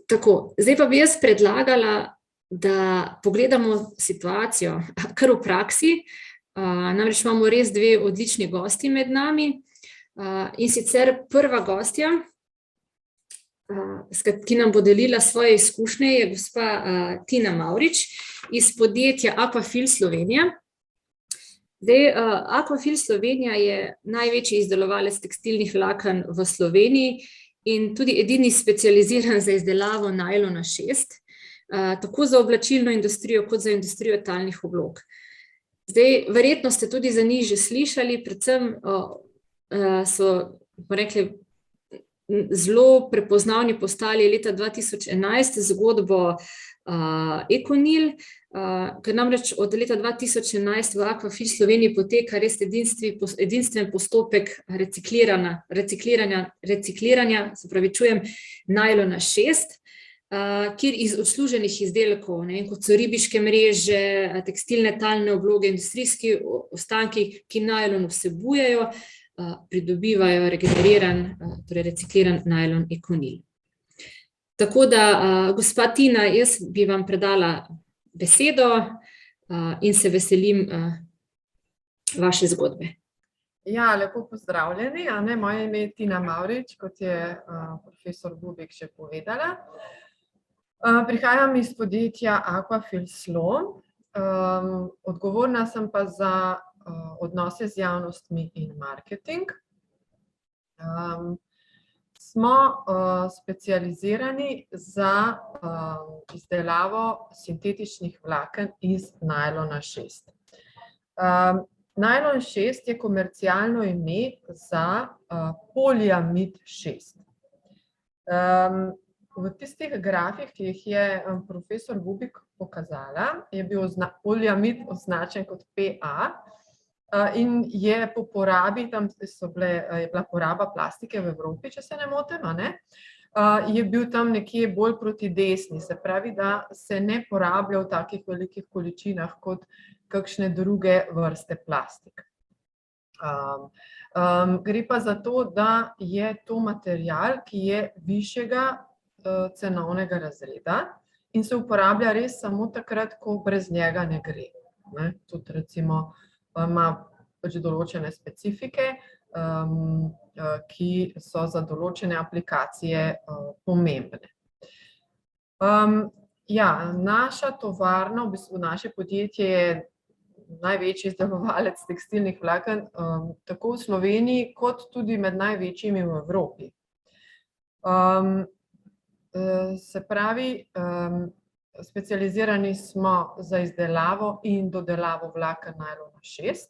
Tako, zdaj pa bi jaz predlagala, da pogledamo situacijo kar v praksi. Namreč imamo res dve odlični gosti med nami. In sicer prva gostja, ki nam bo delila svoje izkušnje, je gospa Tina Mavrič iz podjetja Aquafil Slovenija. Zdaj, Aquafil Slovenija je največji izdelovalec tekstilnih vlaken v Sloveniji in tudi edini specializiran za izdelavo najlona 6, tako za oblačilno industrijo kot za industrijo talnih oblog. Zdaj, verjetno ste tudi za njih že slišali, predvsem so, bomo rekli, zelo prepoznavni postali leta 2011 z zgodbo Econil, ker namreč od leta 2011 v Aquafil Sloveniji poteka res edinstven postopek recikliranja, se pravičujem, najlona 6, kjer iz odsluženih izdelkov, kot so ribiške mreže, tekstilne talne obloge, industrijski ostanki, ki najlon vsebujejo, pridobivajo regeneriran, torej recikliran najlon Econil. Tako da, gospa Tina, jaz bi vam predala besedo in se veselim vaše zgodbe. Ja, lepo pozdravljeni, moje ime je Tina Mavrič, kot je profesor Bubik že povedala. Prihajam iz podjetja Aquafil Slo, odgovorna sem pa za odnose z javnostmi in marketing. Smo specializirani za izdelavo sintetičnih vlaken iz najlona 6. Najlon 6 je komercialno ime za poliamid 6. V tistih grafih, ki jih je profesor Bubik pokazala, je bil poliamid označen kot PA, in je po porabi, tam je bila poraba plastike v Evropi, če se ne motim, je bil tam nekje bolj proti desni, se pravi, da se ne porablja v takih velikih količinah kot kakšne druge vrste plastik. Gre pa za to, da je to material, ki je višjega cenovnega razreda in se uporablja res samo takrat, ko brez njega ne gre. Tudi recimo ima pač določene specifike, ki so za določene aplikacije pomembne. Naša tovarna, v bistvu naše podjetje je največji izdelovalec tekstilnih vlaken, tako v Sloveniji, kot tudi med največjimi v Evropi. Se pravi, specializirani smo za izdelavo in dodelavo vlaken najlona 6.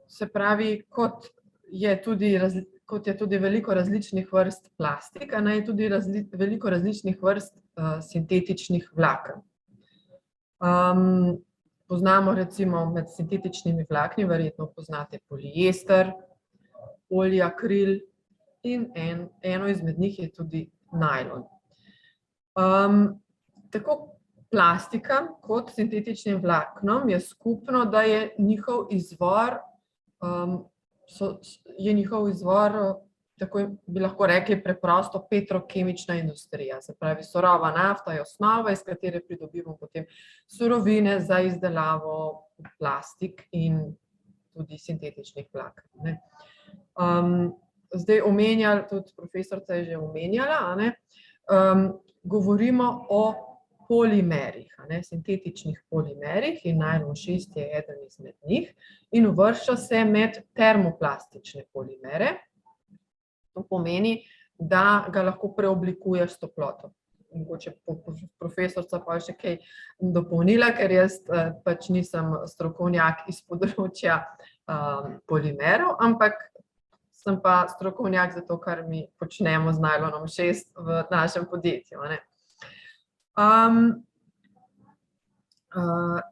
Se pravi, kot je tudi veliko različnih vrst plastik, je tudi veliko različnih vrst sintetičnih vlaken. Poznamo recimo med sintetičnimi vlakni, verjetno poznate poliester, poliakril in eno izmed njih je tudi najlon. Tako plastika kot sintetičnim vlaknom je skupno, da je njihov izvor, tako bi lahko rekli preprosto, petrokemična industrija. Se pravi, surova nafta je osnova, iz katere pridobimo potem surovine za izdelavo plastik in tudi sintetičnih vlaken. Zdaj tudi profesorica je že omenjala, govorimo o polimerih, sintetičnih polimerih in najlon 6 je eden izmed njih in uvršča se med termoplastične polimere. To pomeni, da ga lahko preoblikuješ s toploto. Mogoče profesorica pa še kaj dopolnila, ker jaz pač nisem strokovnjak iz področja polimerov, ampak sem pa strokovnjak za to, kar mi počnemo z najlonom 6 v našem podjetju.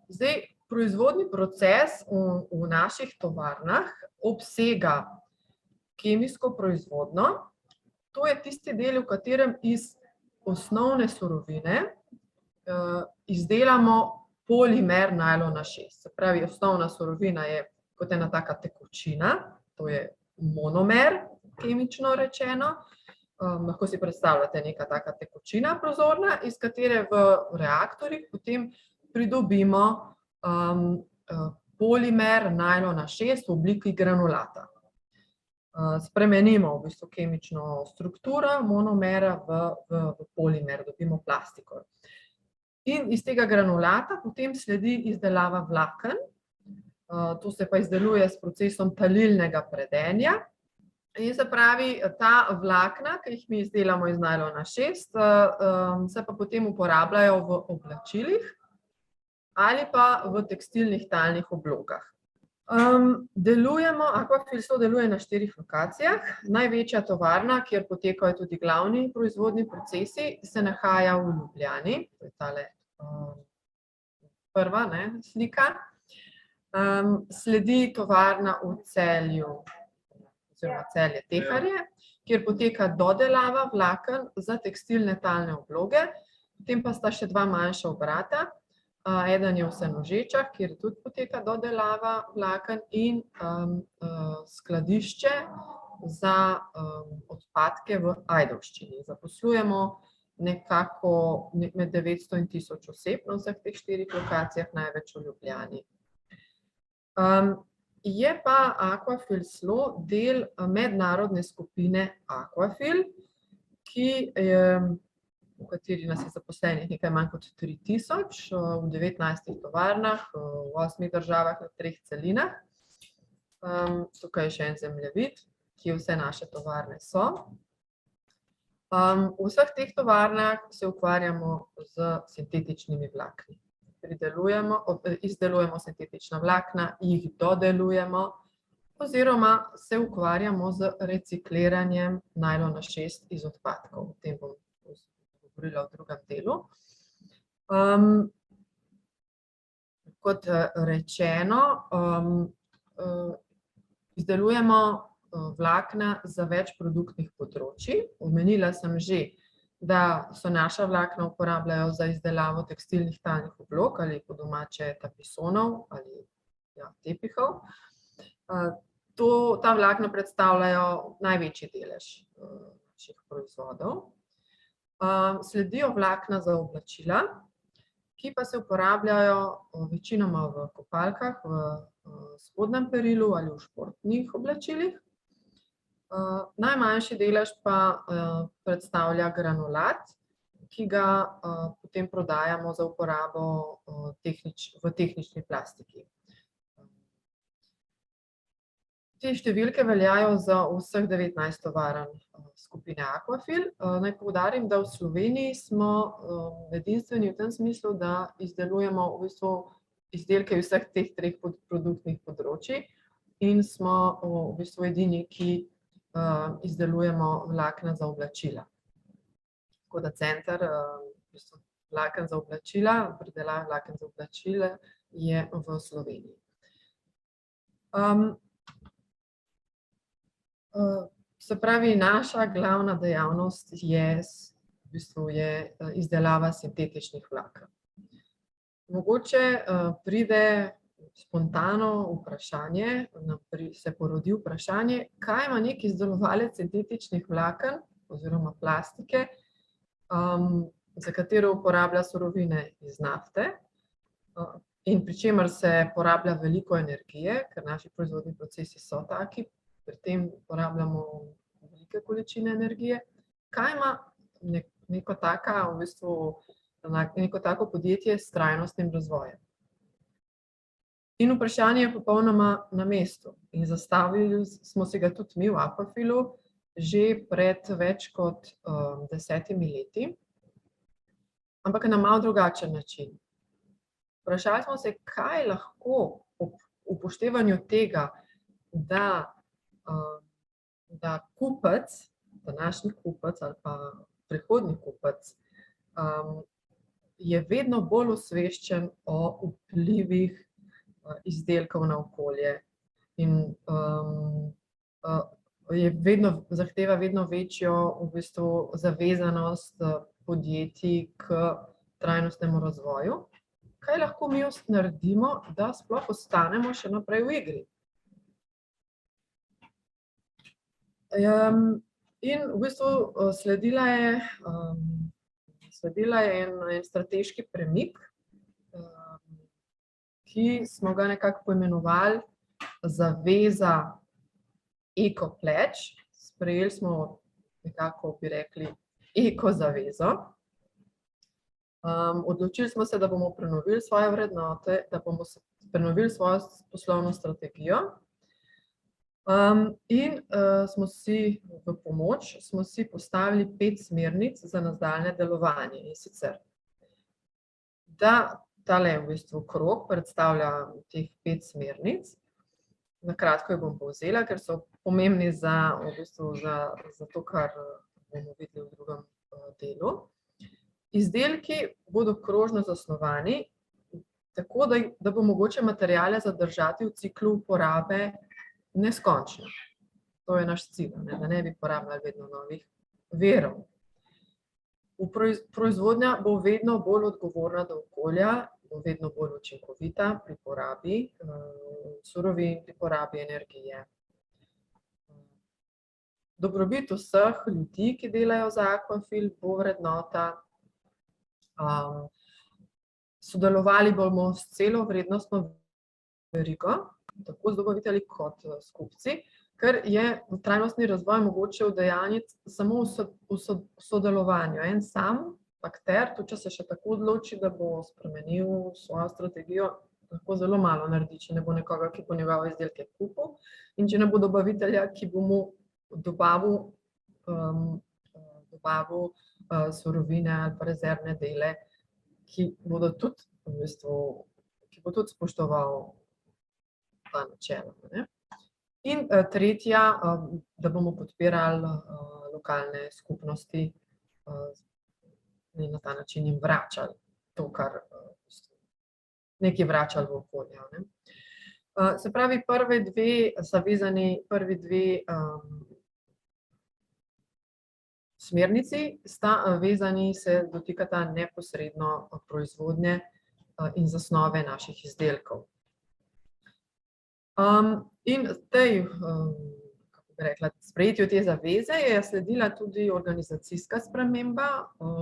Zdaj, proizvodni proces v naših tovarnah obsega kemijsko proizvodnjo. To je tisti del, v katerem iz osnovne surovine izdelamo polimer najlona 6. Se pravi, osnovna surovina je kot ena taka tekočina, to je monomer, kemično rečeno. Lahko si predstavljate neka taka tekočina prozorna, iz katere v reaktorjih potem pridobimo polimer najlona 6 v obliki granulata. Spremenimo v bistvu kemično strukturo monomera v polimer, dobimo plastiko. In iz tega granulata potem sledi izdelava vlaken. To se pa izdeluje s procesom talilnega predenja. In se pravi, ta vlakna, ki jih mi izdelamo iz najlona 6, se pa potem uporabljajo v oblačilih ali pa v tekstilnih talnih oblogah. Aquafilso deluje na 4 lokacijah. Največja tovarna, kjer potekajo tudi glavni proizvodni procesi, se nahaja v Ljubljani. To je tale prva slika. Sledi tovarna v Celju, oziroma Celje-Teharje, kjer poteka dodelava vlaken za tekstilne talne obloge. Potem pa sta še 2 manjša obrata. Eden je v Senožečah, kjer tudi poteka dodelava vlaken, in skladišče za odpadke v Ajdovščini. Zaposlujemo nekako med 900 in 1000 oseb na vseh teh 4 lokacijah, največ v Ljubljani. Je pa Aquafilslo del mednarodne skupine Aquafil, v kateri nas je zaposlenih nekaj manj kot 3000, v 19 tovarnah, v 8 državah na 3 celinah. Tukaj je še en zemljevid, kje vse naše tovarne so. V vseh teh tovarnah se ukvarjamo z sintetičnimi vlakni. Izdelujemo sintetična vlakna, jih dodelujemo oziroma se ukvarjamo z recikliranjem najlona 6 iz odpadkov. O tem bom govorila v drugem delu. Kot rečeno, izdelujemo vlakna za več produktnih področij. Omenila sem že, da se naša vlakna uporabljajo za izdelavo tekstilnih talnih oblog ali po domače tapisonov ali tepihov. Ta vlakna predstavljajo največji delež naših proizvodov. Sledijo vlakna za oblačila, ki pa se uporabljajo večinoma v kopalkah, v spodnjem perilu ali v športnih oblačilih. Najmanjši delež pa predstavlja granulat, ki ga potem prodajamo za uporabo v tehnični plastiki. Te številke veljajo za vseh 19 tovarn skupine Aquafil. Naj poudarim, da v Sloveniji smo edinstveni v tem smislu, da izdelujemo v bistvu izdelke vseh teh 3 produktnih področij in smo v bistvu edini, ki izdelujemo vlakna za oblačila. Tako da center vlaken za oblačila, predelava vlaken za oblačila je v Sloveniji. Se pravi, naša glavna dejavnost je izdelava sintetičnih vlaken. Mogoče pride spontano vprašanje, se porodi vprašanje, kaj ima neki izdelovalec sintetičnih vlaken oziroma plastike, za katero uporablja surovine iz nafte, in pri čemer se porablja veliko energije, ker naši proizvodni procesi so taki, pri tem uporabljamo velike količine energije. Kaj ima neko tako podjetje s trajnostnim razvojem? In vprašanje je popolnoma na mestu. In zastavili smo si ga tudi mi v Aquafilu že pred več kot 10 leti, ampak na malo drugačen način. Vprašali smo se, kaj lahko ob upoštevanju tega, da kupec, današnji kupec ali pa prihodnji kupec, je vedno bolj osveščen o vplivih izdelkov na okolje in zahteva vedno večjo v bistvu zavezanost podjetij k trajnostnemu razvoju. Kaj lahko mi naredimo, da sploh ostanemo še naprej v igri? In v bistvu sledila je en strateški premik, ki smo ga nekako poimenovali zaveza Eko Pledge. Sprejeli smo nekako, bi rekli, eko zavezo. Odločili smo se, da bomo prenovili svoje vrednote, da bomo prenovili svojo poslovno strategijo. Smo si v pomoč postavili 5 smernic za nadaljnje delovanje. In sicer, da tale v bistvu krog predstavlja teh 5 smernic. Na kratko jo bom povzela, ker so pomembni za to, kar bomo videli v drugem delu. Izdelki bodo krožno zasnovani, tako da bo mogoče materiale zadržati v ciklu uporabe neskončno. To je naš cilj, da ne bi porabljali vedno novih virov. Proizvodnja bo vedno bolj odgovorna do okolja, bo vedno bolj učinkovita pri porabi surovin, pri porabi energije. Dobrobit vseh ljudi, ki delajo za Aquafil, bo vrednota. Sodelovali bomo s celo vrednostno verigo, tako z dobavitelji kot s kupci, ker je trajnostni razvoj mogoče udejanjiti samo v sodelovanju. En sam akter, tudi če se še tako odloči, da bo spremenil svojo strategijo, lahko zelo malo naredi, če ne bo nekoga, ki bo njegove izdelke kupil, in če ne bo dobavitelja, ki bo mu dobavil surovine ali pa rezervne dele, ki bo tudi spoštoval ta načela. In tretja, da bomo podpirali lokalne skupnosti in na ta način jim vračali to, kar nekaj vračali v okolje. Se pravi, prvi dve smernici sta vezani, se dotikata neposredno proizvodnje in zasnove naših izdelkov. In sprejetju te zaveze je sledila tudi organizacijska sprememba.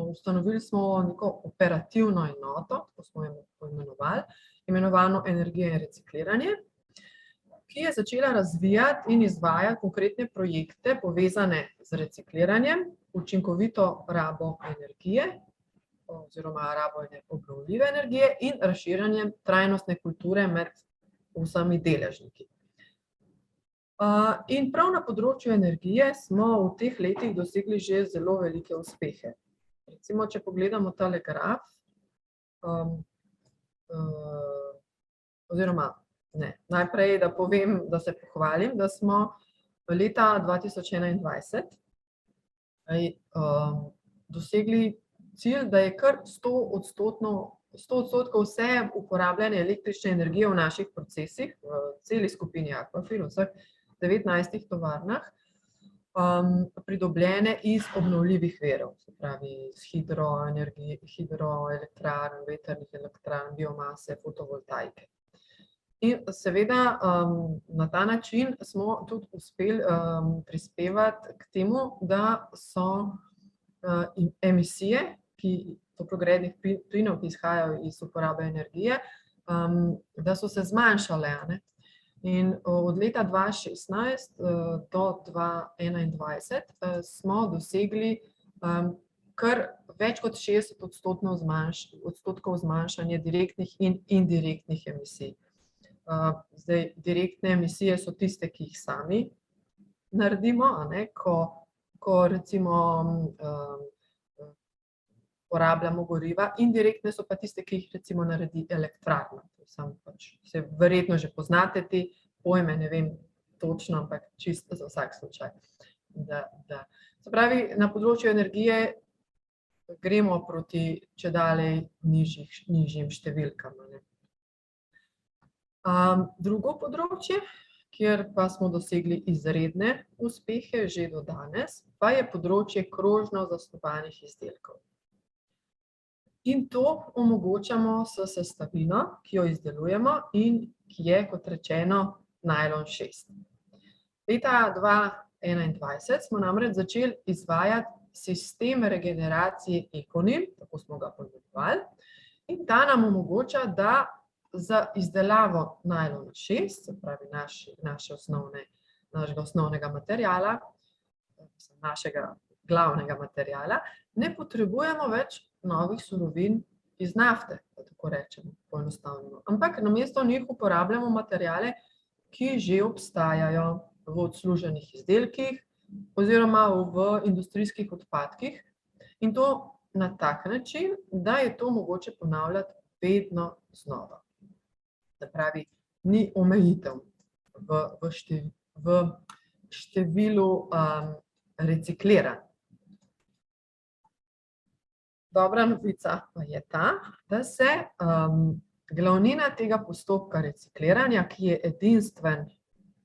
Ustanovili smo neko operativno enoto, tako smo jo poimenovali, imenovano Energija in recikliranje, ki je začela razvijati in izvajati konkretne projekte, povezane z recikliranjem, učinkovito rabo energije oziroma rabo obnovljive energije in razširjanjem trajnostne kulture med vsemi deležniki. In prav na področju energije smo v teh letih dosegli že zelo velike uspehe. Recimo, če pogledamo tale graf, najprej, da povem, da se pohvalim, da smo leta 2021 dosegli cilj, da je kar 100% vse uporabljene električne energije v naših procesih, v celi skupini Aquafil, v vseh 19 tovarnah, pridobljene iz obnovljivih virov, se pravi iz hidroelektrarn, vetrnih elektrarn, biomase, fotovoltaike. In seveda na ta način smo tudi uspeli prispevati k temu, da so emisije toplogrednih plinov, ki izhajajo iz uporabe energije, da so se zmanjšale. In od leta 2016 do 2021 smo dosegli kar več kot 60% zmanjšanje direktnih in indirektnih emisij. Zdaj, direktne emisije so tiste, ki jih sami naredimo, ko recimo porabljamo goriva, indirektne so pa tiste, ki jih recimo naredi elektrarna. Se verjetno že poznate te pojme, ne vem točno, ampak čisto za vsak slučaj. Se pravi, na področju energije gremo proti čedalje nižjim številkam. Drugo področje, kjer pa smo dosegli izredne uspehe že do danes, pa je področje krožno zasnovanih izdelkov. In to omogočamo s sestavino, ki jo izdelujemo in ki je, kot rečeno, najlon 6. Leta 2021 smo namreč začeli izvajati sistem regeneracije Econil, tako smo ga poimenovali, in ta nam omogoča, da za izdelavo najlona 6, se pravi našega osnovnega materiala, našega glavnega materiala, ne potrebujemo več novih surovin iz nafte, da tako rečemo, poenostavljeno. Ampak namesto njih uporabljamo materiale, ki že obstajajo v odsluženih izdelkih oziroma v industrijskih odpadkih, in to na tak način, da je to mogoče ponavljati vedno znova. Se pravi, ni omejitev v številu recikliranj. Dobra novica pa je ta, da se glavnina tega postopka recikliranja, ki je edinstven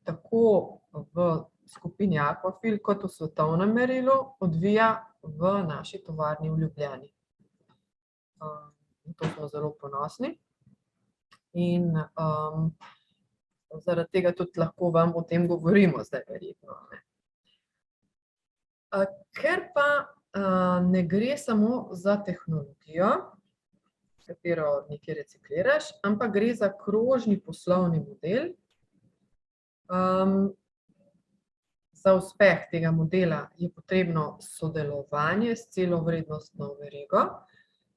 tako v skupini Aquafil kot v svetovnem merilu, odvija v naši tovarni v Ljubljani. To smo zelo ponosni in zaradi tega tudi lahko vam o tem govorimo zdaj verjetno. Ker pa ne gre samo za tehnologijo, s katero nekaj recikliraš, ampak gre za krožni poslovni model. Za uspeh tega modela je potrebno sodelovanje s celo vrednostno verigo.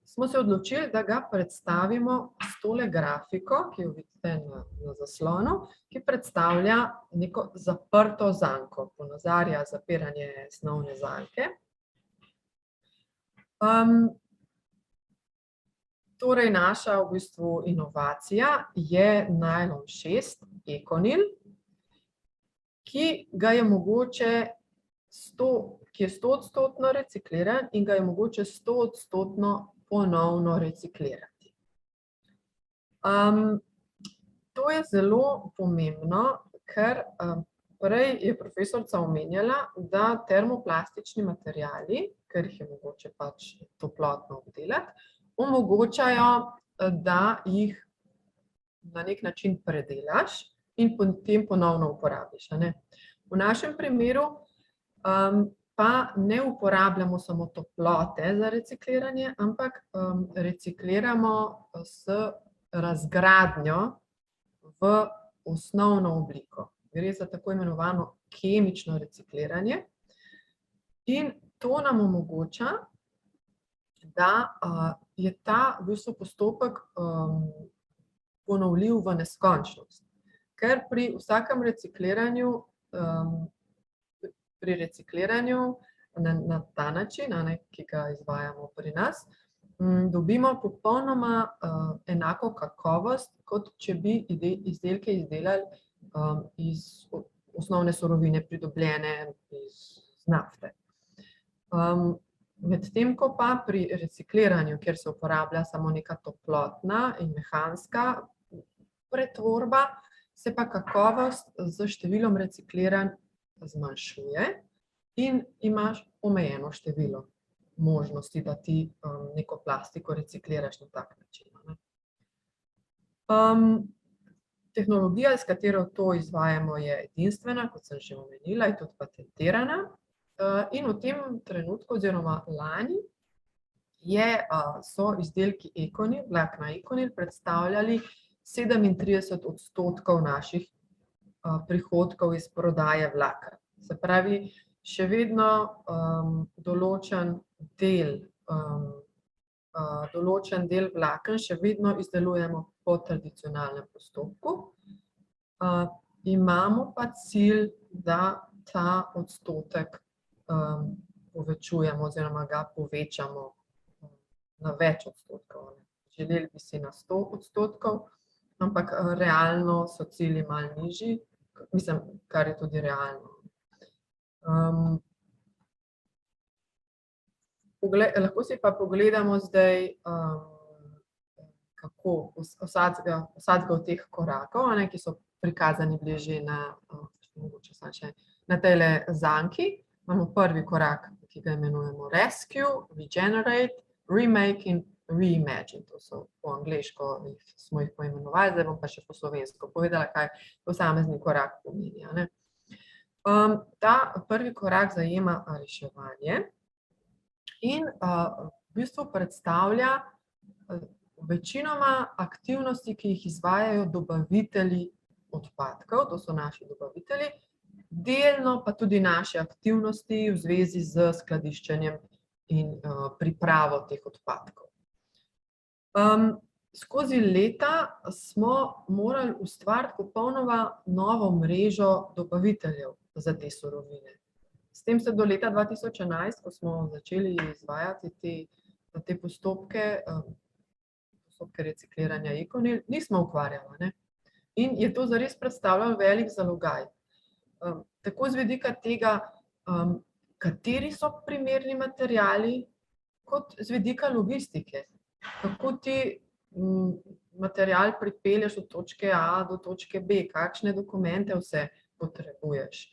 Smo se odločili, da ga predstavimo s tole grafiko, ki jo vidite na zaslonu, ki predstavlja neko zaprto zanko, ponazarja zapiranje snovne zanke. Torej, naša v bistvu inovacija je najlon 6 Econil, ki ga je mogoče ki je 100% recikliran in ga je mogoče 100% ponovno reciklirati. To je zelo pomembno, ker prej je profesorica omenjala, da termoplastični materiali, ker jih je mogoče pač toplotno obdelati, omogočajo, da jih na nek način predelaš in potem ponovno uporabiš. V našem primeru pa ne uporabljamo samo toplote za recikliranje, ampak recikliramo s razgradnjo v osnovno obliko. Gre za tako imenovano kemično recikliranje in to nam omogoča, da je ta v bistvu postopek ponovljiv v neskončnost. Ker pri vsakem recikliranju, na ta način, ki ga izvajamo pri nas, dobimo popolnoma enako kakovost, kot če bi izdelke izdelali iz osnovne surovine, pridobljene iz nafte. Medtem ko pa pri recikliranju, kjer se uporablja samo neka toplotna in mehanska pretvorba, se pa kakovost z številom recikliranj zmanjšuje in imaš omejeno število možnosti, da ti neko plastiko recikliraš na tak način. Tehnologija, s katero to izvajamo, je edinstvena, kot sem že omenila, je tudi patentirana. In v tem trenutku oziroma lani so izdelki Econil, vlakna Econil, predstavljali 37% naših prihodkov iz prodaje vlaken. Se pravi, še vedno določen del vlaken še vedno izdelujemo po tradicionalnem postopku. Imamo pa cilj, da ta odstotek povečujemo oziroma ga povečamo na več odstotkov. Želeli bi si na 100%, ampak realno so cilji malo nižji, mislim, kar je tudi realno. Lahko si pa pogledamo zdaj, kako vsakega od teh korakov, ki so prikazani bili že na tejle zanki. Imamo prvi korak, ki ga imenujemo Rescue, Regenerate, Remake in Reimagine. To so po angleško, smo jih poimenovali, zdaj bom pa še po slovensko povedala, kaj posamezni korak pomeni. Ta prvi korak zajema reševanje in v bistvu predstavlja večinoma aktivnosti, ki jih izvajajo dobavitelji odpadkov, to so naši dobavitelji, delno pa tudi naše aktivnosti v zvezi z skladiščenjem in pripravo teh odpadkov. Skozi leta smo morali ustvariti popolnoma novo mrežo dobaviteljev za te surovine. S tem se do leta 2011, ko smo začeli izvajati te postopke recikliranja Econil, nismo ukvarjali, ne? In je to zares predstavljalo velik zalogaj. Tako z vidika tega, kateri so primerni materiali, kot z vidika logistike. Kako ti material pripelješ od točke A do točke B, kakšne dokumente vse potrebuješ.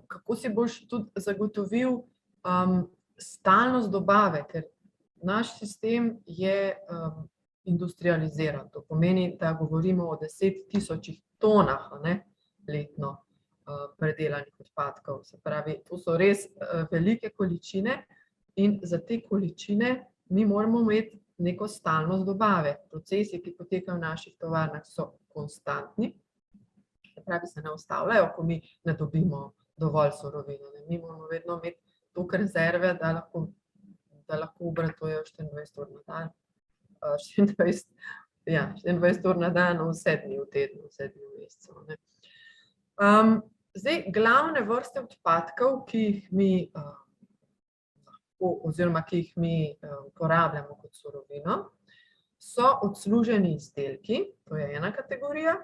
Kako si boš tudi zagotovil stalnost dobave, ker naš sistem je industrializiran. To pomeni, da govorimo o 10.000 tonah, ne, letno predelanih odpadkov. Se pravi, to so res velike količine in za te količine mi moramo imeti neko stalnost dobave. Procesi, ki potekajo v naših tovarnah, so konstantni, se pravi, se ne ustavljajo, ko mi ne dobimo dovolj surovine. Mi moramo vedno imeti toliko rezerve, da lahko obratujejo 24 ur na dan. 24 ur na dan, 7 dni v tednu, 7 dni v mesecu. Zdaj, glavne vrste odpadkov, ki jih mi uporabljamo kot surovino, so odsluženi izdelki, to je ena kategorija,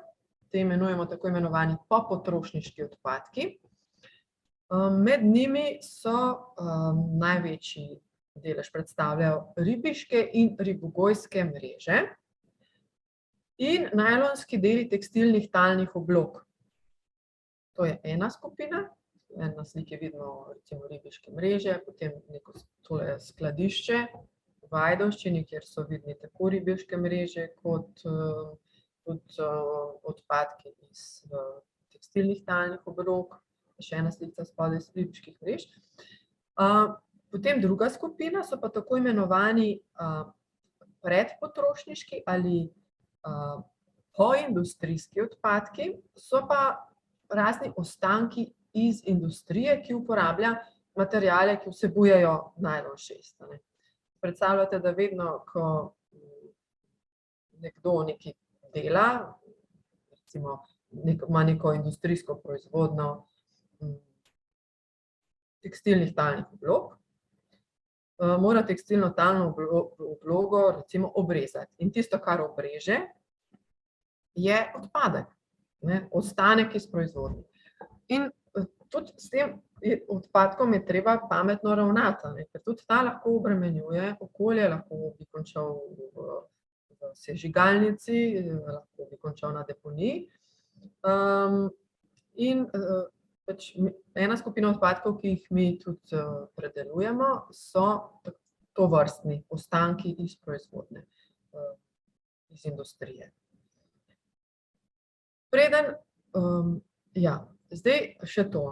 te imenujemo tako imenovani popotrošniški odpadki. Med njimi so največji delež predstavljajo ribiške in ribogojske mreže in najlonski deli tekstilnih talnih oblog. To je ena skupina, na sliki vidimo recimo ribiške mreže, potem neko skladišče v Ajdovščini, kjer so vidni tako ribiške mreže kot tudi odpadki iz tekstilnih talnih obrok, še ena slika spodaj iz ribiških mrež. Potem druga skupina so pa tako imenovani predpotrošniški ali poindustrijski odpadki, so pa razni ostanki iz industrije, ki uporablja materiale, ki vsebujejo najlon 6. Predstavljate, da vedno, ko nekdo nekaj dela, recimo ima neko industrijsko proizvodnjo tekstilnih talnih oblog, mora tekstilno talno oblogo recimo obrezati. In tisto, kar obreže, je odpadek, ostanek iz proizvodnje. In tudi s tem odpadkom je treba pametno ravnati, ker tudi ta lahko obremenjuje okolje, lahko bi končal v sežigalnici, lahko bi končal na deponiji. In ena skupina odpadkov, ki jih mi tudi predelujemo, so tovrstni ostanki iz proizvodnje, iz industrije. Preden, zdaj še to,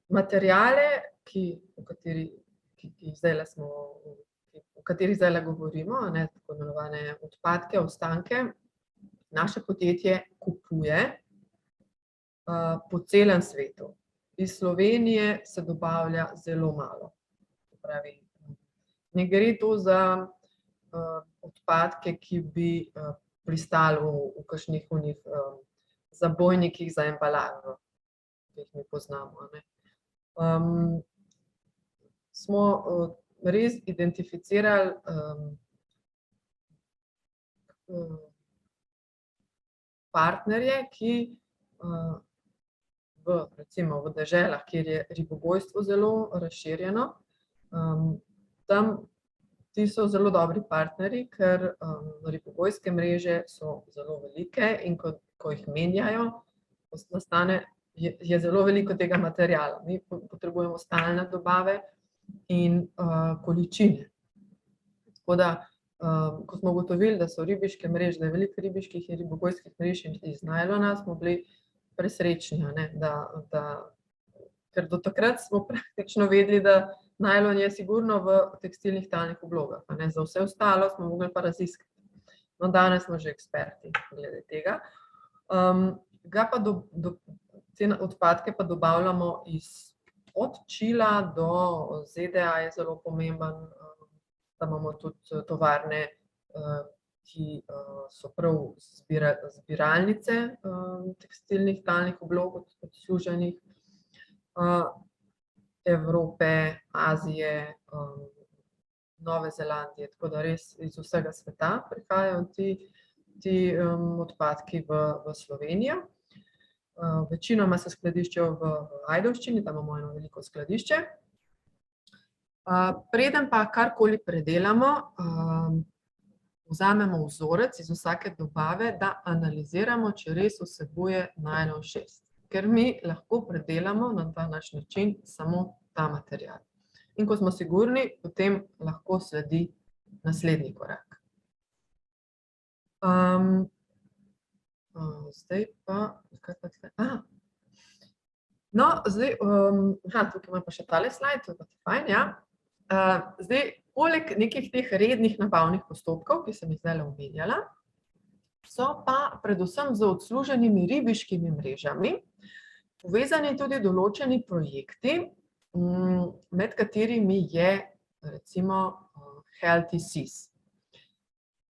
materiale, o katerih zdajle govorimo, tako imenovane odpadke, ostanke, naše podjetje kupuje po celem svetu. Iz Slovenije se dobavlja zelo malo. Se pravi, ne gre to za odpadke, ki bi pristali v kakšnih zabojnikih za embalažo, ki jih mi poznamo. Smo res identificirali partnerje, ki recimo v deželah, kjer je ribogojstvo zelo razširjeno, tam ti so zelo dobri partnerji, ker ribogojske mreže so zelo velike in ko jih menjajo, je zelo veliko tega materiala. Mi potrebujemo stalne dobave in količine. Tako da, ko smo ugotovili, da so ribiške mreže, da je veliko ribiških in ribogojskih mrež iz najlona, smo bili presrečni, ker do takrat smo praktično vedeli, da najlon je sigurno v tekstilnih talnih oblogah, za vse ostalo smo mogli pa raziskati. No, danes smo že eksperti glede tega. Te odpadke pa dobavljamo od Čila do ZDA je zelo pomemben, da imamo tudi tovarne, ki so prav zbiralnice tekstilnih talnih oblog odsluženih, Evrope, Azije, Nove Zelandije, tako da res iz vsega sveta prihajajo ti odpadki v Slovenijo. Večinoma se skladiščijo v Ajdovščini, tam imamo eno veliko skladišče. Preden pa karkoli predelamo, vzamemo vzorec iz vsake dobave, da analiziramo, če res vsebuje najlon 6. Ker mi lahko predelamo na ta naš način samo ta material. In ko smo sigurni, potem lahko sledi naslednji korak. Zdaj pa... No, zdaj, tukaj imam pa še tale slajd, to je pa fajn, ja. Zdaj, poleg nekih teh rednih nabavnih postopkov, ki sem jih zdajle omenjala, so pa predvsem z odsluženimi ribiškimi mrežami povezani tudi določeni projekti, med katerimi je recimo Healthy Seas.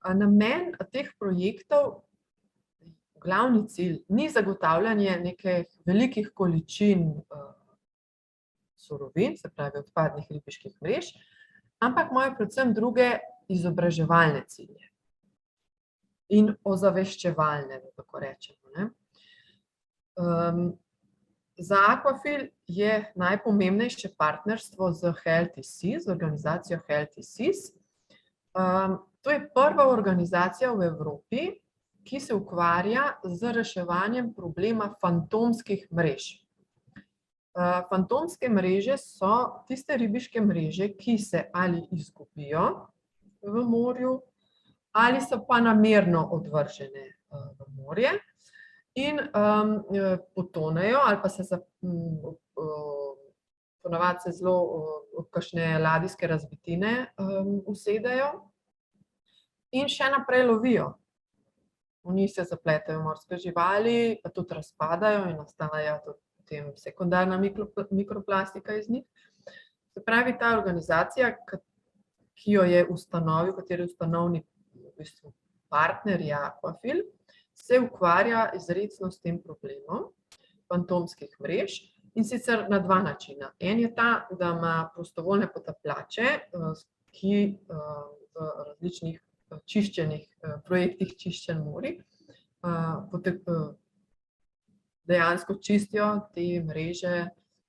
Namen teh projektov, glavni cilj, ni zagotavljanje nekih velikih količin surovin, se pravi odpadnih ribiških mrež, ampak imajo predvsem druge izobraževalne cilje in ozaveščevalne, da tako rečemo. Za Aquafil je najpomembnejše partnerstvo z Healthy Seas, z organizacijo Healthy Seas. To je prva organizacija v Evropi, ki se ukvarja z reševanjem problema fantomskih mrež. Fantomske mreže so tiste ribiške mreže, ki se ali izgubijo v morju, ali so pa namerno odvržene v morje in potonejo, ali pa se ponavadi se zelo v kakšne ladijske razbitine usedejo in še naprej lovijo. V njih se zapletejo morske živali, pa tudi razpadajo in nastaja tudi potem sekundarna mikroplastika iz njih. Se pravi, ta organizacija, ki jo je ustanovil, kateri ustanovni v bistvu partner je Aquafil, se ukvarja izrecno s tem problemom fantomskih mrež in sicer na dva načina. En je ta, da ima prostovoljne potapljače, ki v različnih projektih čiščenj morij dejansko čistijo te mreže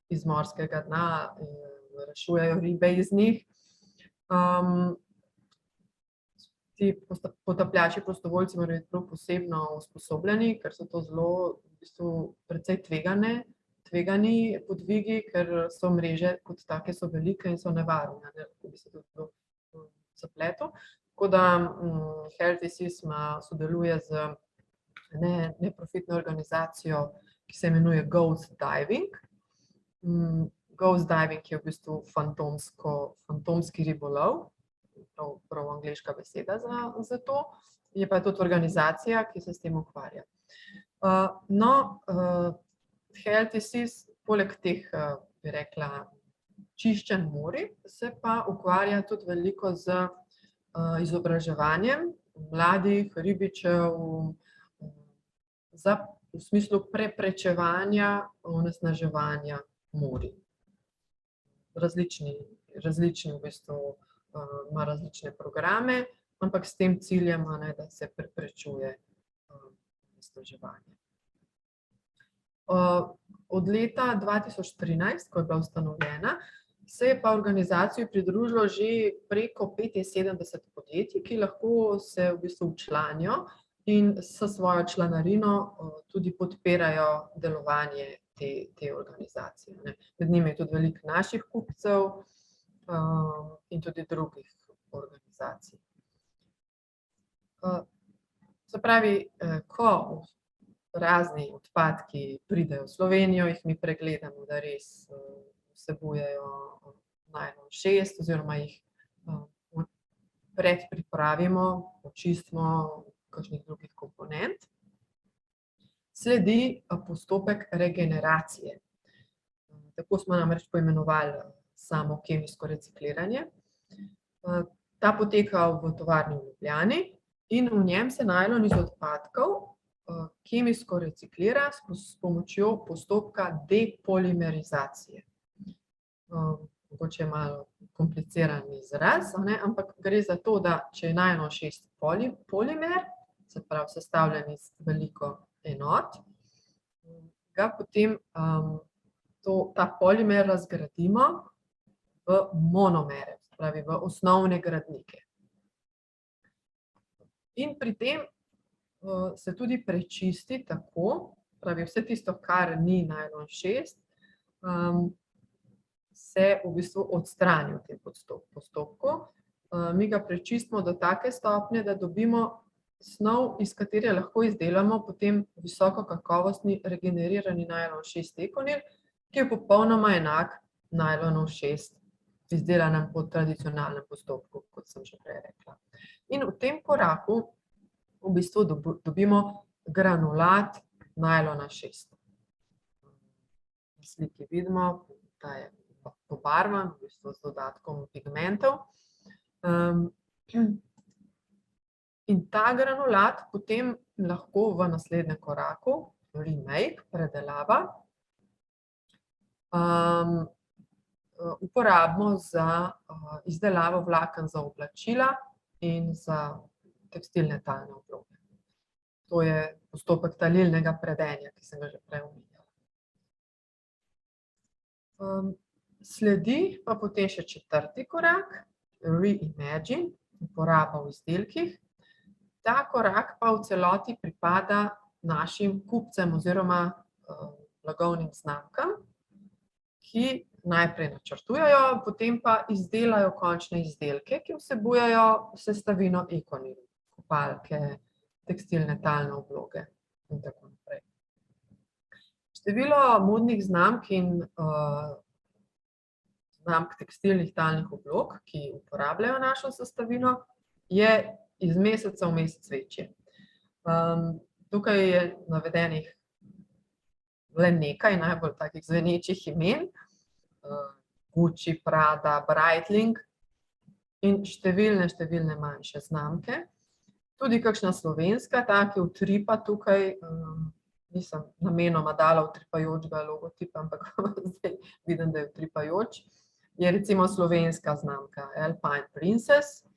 iz morskega dna, rešujejo ribe iz njih. Ti potapljači prostovoljci morajo biti prav posebno usposobljeni, ker so to zelo v bistvu precej tvegani podvigi, ker so mreže kot take so velike in so nevarne, lahko bi se tudi zapletel. Tako da Healthy Seas sodeluje z neprofitno organizacijo, ki se imenuje Ghost Diving. Ghost diving je v bistvu fantomski ribolov, prav angleška beseda za to, je pa tudi organizacija, ki se s tem ukvarja. Healthy Seas, poleg teh, bi rekla, čiščenj morij, se pa ukvarja tudi veliko z izobraževanjem mladih ribičev v smislu preprečevanja onesnaževanja morij. Različni v bistvu ima različne programe, ampak s tem ciljem, da se preprečuje onesnaževanje. Od leta 2013, ko je bila ustanovljena, se je pa organizaciji pridružilo že preko 75 podjetij, ki lahko se v bistvu včlanijo in s svojo članarino tudi podpirajo delovanje te organizacije. Med njimi je tudi veliko naših kupcev in tudi drugih organizacij. Se pravi, ko razni odpadki pridejo v Slovenijo, jih mi pregledamo, da res vsebujejo najlon 6 oziroma jih predpripravimo, očistimo kakšnih drugih komponent. Sledi postopek regeneracije. Tako smo namreč poimenovali samo kemijsko recikliranje. Ta poteka v tovarni v Ljubljani in v njem se najlon iz odpadkov kemijsko reciklira s pomočjo postopka depolimerizacije. Mogoče je malo kompliciran izraz, ampak gre za to, da če je najlon 6 polimer, se pravi sestavljen iz veliko enot, ga potem ta polimer razgradimo v monomere, se pravi v osnovne gradnike. In pri tem se tudi prečisti tako, pravi vse tisto, kar ni najlon 6, se v bistvu odstrani v tem postopku. Mi ga prečistimo do take stopnje, da dobimo snov, iz katere lahko izdelamo potem visokokakovostni regenerirani najlon 6 ekonil, ki je popolnoma enak najlonu 6, izdelanem po tradicionalnem postopku, kot sem že prej rekla. In v tem koraku v bistvu dobimo granulat najlona 6. Na sliki vidimo, da je pobarvan, v bistvu z dodatkom pigmentov. In ta granulat potem lahko v naslednjem koraku, remake, predelava, uporabimo za izdelavo vlaken za oblačila in za tekstilne talne obloge. To je postopek talilnega predenja, ki sem ga že prej omenjala. Sledi pa potem še 4. korak, reimagine, uporaba v izdelkih. Ta korak pa v celoti pripada našim kupcem oziroma blagovnim znamkam, ki najprej načrtujejo, potem pa izdelajo končne izdelke, ki vsebujejo sestavino ekonil, kopalke, tekstilne talne obloge in tako naprej. Število modnih znamk in znamk tekstilnih talnih oblog, ki uporabljajo našo sestavino, je iz meseca v mesec večje. Tukaj je navedenih le nekaj najbolj takih zvenečih imen, Gucci, Prada, Breitling in številne manjše znamke. Tudi kakšna slovenska, taki utripa tukaj, nisem namenoma dala utripajočega logotipa, ampak zdaj vidim, da je utripajoč, je recimo slovenska znamka Alpine Princess,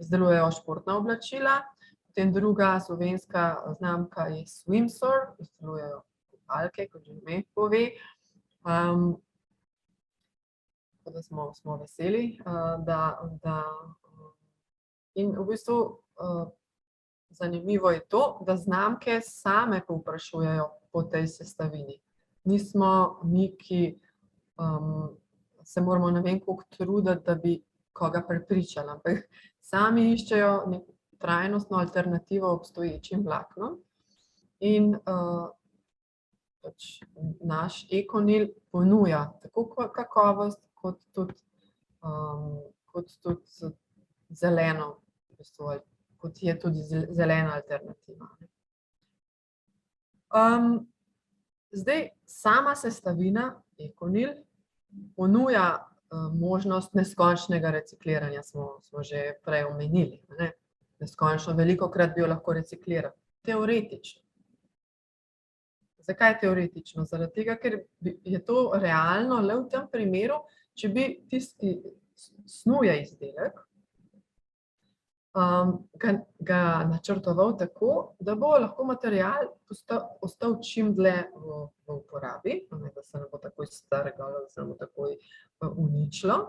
izdelujejo športna oblačila, potem druga slovenska znamka je Swimsor, izdelujejo kopalke, kot že ime pove. Tako da smo veseli, in v bistvu zanimivo je to, da znamke same povprašujejo po tej sestavini. Nismo mi, ki se moramo ne vem koliko truditi, da bi koga prepričali, ampak sami iščejo neko trajnostno alternativo obstoječim vlaknom in naš ekonil ponuja tako kakovost, kot tudi zeleno, v bistvu, kot je tudi zelena alternativa. Zdaj, sama sestavina ekonil ponuja možnost neskončnega recikliranja, smo že prej omenili. Neskončno velikokrat bi jo lahko reciklirali. Teoretično. Zakaj teoretično? Zaradi tega, ker je to realno le v tem primeru, če bi tisti snuje izdelek, ga načrtoval tako, da bo lahko material ostal čim dlje v uporabi, da se ne bo takoj strgal, da se ne bo takoj uničilo.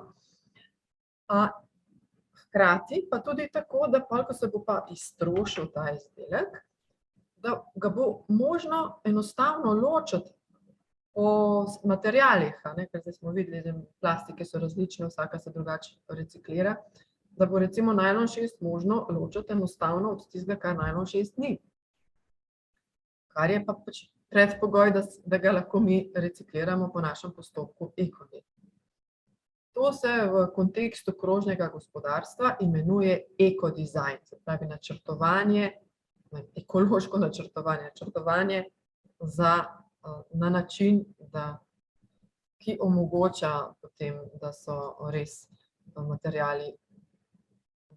Hkrati pa tudi tako, da ko se bo pa iztrošil ta izdelek, da ga bo možno enostavno ločiti po materialih, ker zdaj smo videli, da plastike so različne, vsaka se drugače reciklira, da bo recimo najlon 6 možno ločiti enostavno od tistega, kar najlon 6 ni. kar je pa pač predpogoj, da ga lahko mi recikliramo po našem postopku ECONYL. To se v kontekstu krožnega gospodarstva imenuje ekodizajn, se pravi načrtovanje, ekološko načrtovanje na način, ki omogoča potem, da so res materiali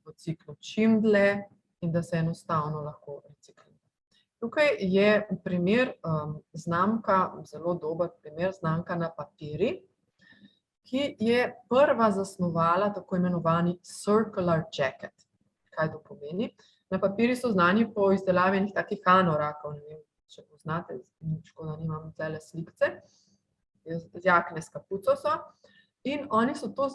v ciklu čim dlje in da se enostavno lahko reciklira. Tukaj je primer znamka, zelo dober primer znamka Na papiri, ki je prva zasnovala tako imenovani circular jacket. Kaj to pomeni? Na papiri so znani po izdelavi enih takih anorakov, ne vem, če poznate, škoda nimam tele slikce, jakne s kapuco so. In oni so to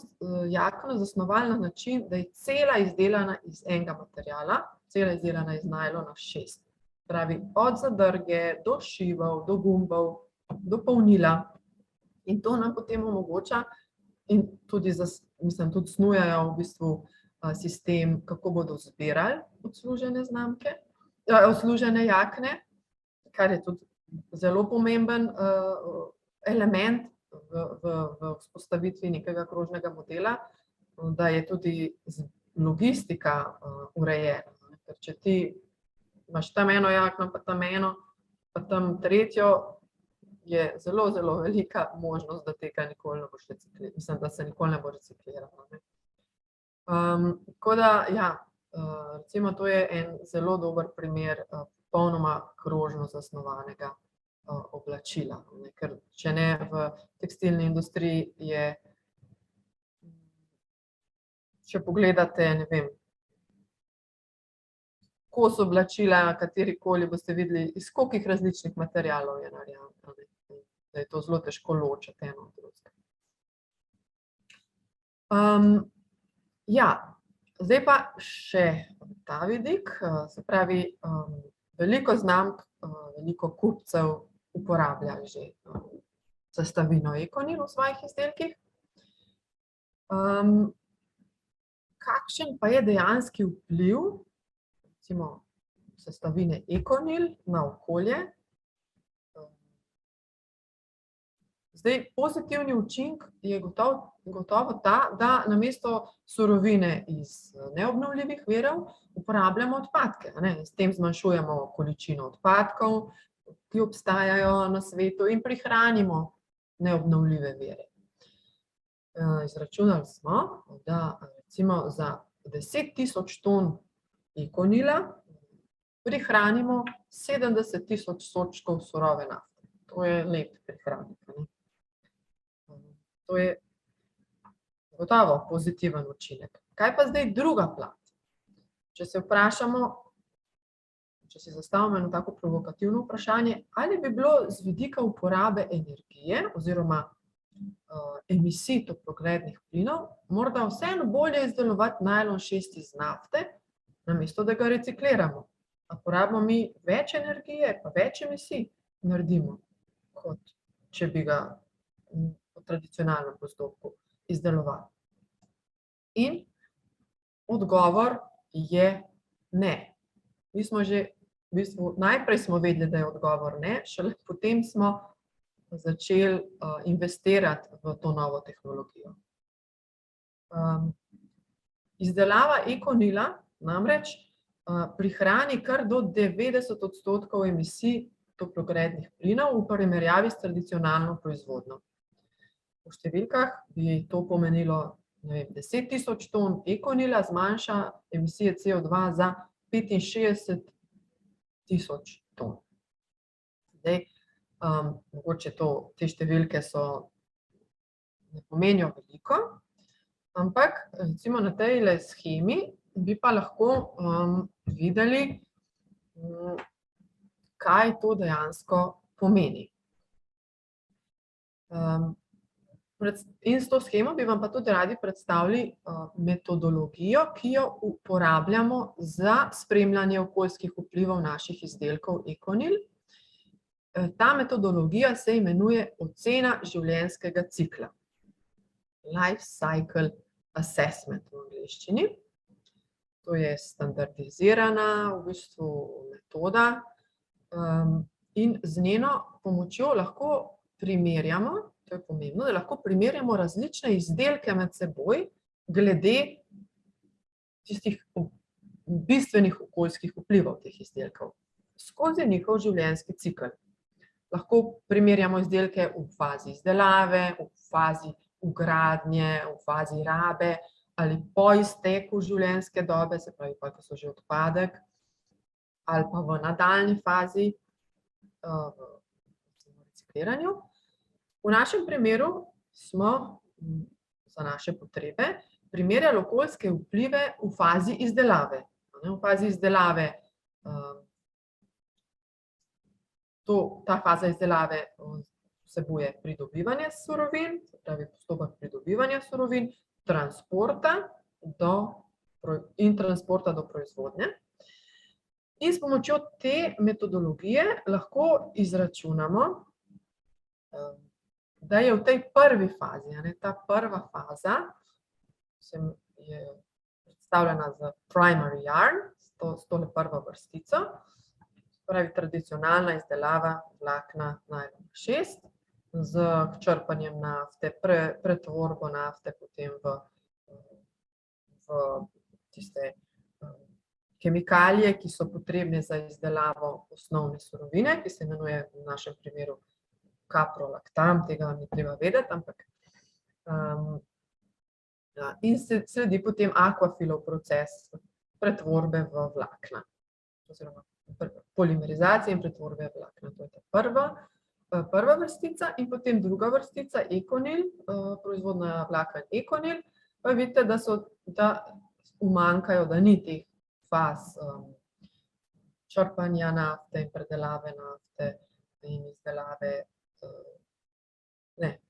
jakno zasnovali na način, da je cela izdelana iz enega materiala, cela izdelana iz najlona 6. Pravi, od zadrge, do šivov, do gumbov, do polnila. In to nam potem omogoča in tudi snujajo v bistvu sistem, kako bodo zbirali odslužene jakne, kar je tudi zelo pomemben element v vzpostavitvi nekega krožnega modela, da je tudi logistika urejena. Ker če ti imaš tam eno jakno, pa tam eno, pa tam tretjo, je zelo, zelo velika možnost, da tega nikoli ne boš reciklirala. Mislim, da se nikoli ne bo reciklirala. Tako da, ja, recimo to je en zelo dober primer popolnoma krožno zasnovanega oblačila. Ker če ne, v tekstilni industriji je, če pogledate, ne vem, kos oblačila, katerikoli, boste videli, iz kolikih različnih materialov je narejeno, da je to zelo težko ločiti eno od drugega. Ja, zdaj pa še ta vidik, se pravi, veliko znamk, veliko kupcev uporablja že sestavino ECONYL v svojih izdelkih. Kakšen pa je dejanski vpliv, recimo, sestavine ECONYL na okolje? Zdaj, pozitivni učinek je gotovo ta, da namesto surovine iz neobnovljivih virov uporabljamo odpadke. S tem zmanjšujemo količino odpadkov, ki obstajajo na svetu, in prihranimo neobnovljive vire. Izračunali smo, da recimo za 10.000 ton ECONYL-a prihranimo 70.000 sodčkov surove nafte. To je lep prihranek. To je gotovo pozitiven učinek. Kaj pa zdaj druga plat? Če se vprašamo, če si zastavimo eno tako provokativno vprašanje, ali bi bilo z vidika uporabe energije oziroma emisij toplogrednih plinov morda vseeno bolje izdelovati najlon 6 iz nafte, namesto da ga recikliramo. A porabimo mi več energije, pa več emisij naredimo, kot če bi ga po tradicionalnem postopku izdelovali. In odgovor je ne. Mi smo že, v bistvu, najprej smo vedeli, da je odgovor ne, šele potem smo začeli investirati v to novo tehnologijo. Izdelava ECONYL-a namreč prihrani kar do 90% emisij toplogrednih plinov v primerjavi s tradicionalno proizvodnjo. V številkah bi to pomenilo, ne vem, 10.000 ton ECONYL-a zmanjša emisije CO2 za 65.000 ton. Zdaj, mogoče te številke ne pomenijo veliko, ampak recimo na tejle shemi bi pa lahko videli, kaj to dejansko pomeni. In s to shemo bi vam pa tudi radi predstavili metodologijo, ki jo uporabljamo za spremljanje okoljskih vplivov naših izdelkov ECONYL. Ta metodologija se imenuje ocena življenjskega cikla. Life Cycle Assessment v angleščini. To je standardizirana v bistvu metoda in z njeno pomočjo lahko primerjamo, to je pomembno, da lahko primerjamo različne izdelke med seboj glede tistih bistvenih okoljskih vplivov teh izdelkov skozi njihov življenjski cikel. Lahko primerjamo izdelke v fazi izdelave, v fazi vgradnje, v fazi rabe ali po izteku življenjske dobe, se pravi pa, ko so že odpadek, ali pa v nadaljnji fazi v recikliranju. V našem primeru smo za naše potrebe primerjali okoljske vplive v fazi izdelave. V fazi izdelave ta faza izdelave vsebuje pridobivanje surovin, se pravi postopek pridobivanja surovin, transporta do proizvodnje. In s pomočjo te metodologije lahko izračunamo, da je v tej prvi fazi, ta prva faza je predstavljena z primary yarn, s tole prvo vrstico, pravi tradicionalna izdelava vlakna najlon 6 z črpanjem nafte, pretvorbo nafte potem v tiste kemikalije, ki so potrebne za izdelavo osnovne surovine, ki se imenuje v našem primeru kaprolaktam, tega vam ni treba vedeti, ampak in sledi potem aquafilov proces pretvorbe v vlakna, oziroma polimerizacije in pretvorbe vlakna. To je ta prva vrstica in potem druga vrstica, Econil, proizvodnja vlaken Econil, pa vidite, da umanjkajo, da ni teh faz črpanja nafte in predelave nafte in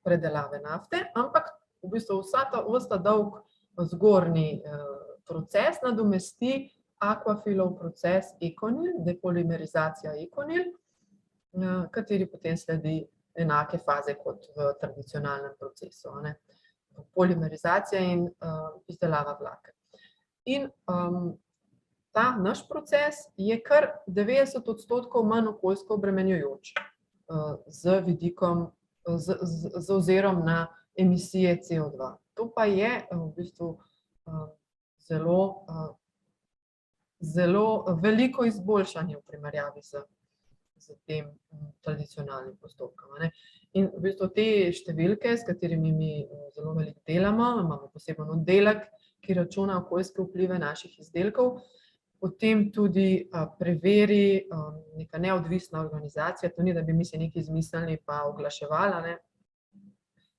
predelave nafte, ampak v bistvu ves ta dolg zgornji proces nadomesti aquafilov proces Econil, depolimerizacija Econil, kateri potem sledi enake faze kot v tradicionalnem procesu, polimerizacija in izdelava vlaken. In ta naš proces je kar 90% manj okoljsko obremenjujoč z ozirom na emisije CO2. To pa je v bistvu zelo veliko izboljšanje v primerjavi z tem tradicionalnim postopkom. In v bistvu te številke, s katerimi mi zelo veliko delamo, imamo poseben oddelek, ki računa okoljske vplive naših izdelkov, potem tudi preveri neka neodvisna organizacija, to ni, da bi mi se nekaj izmislili pa oglaševali,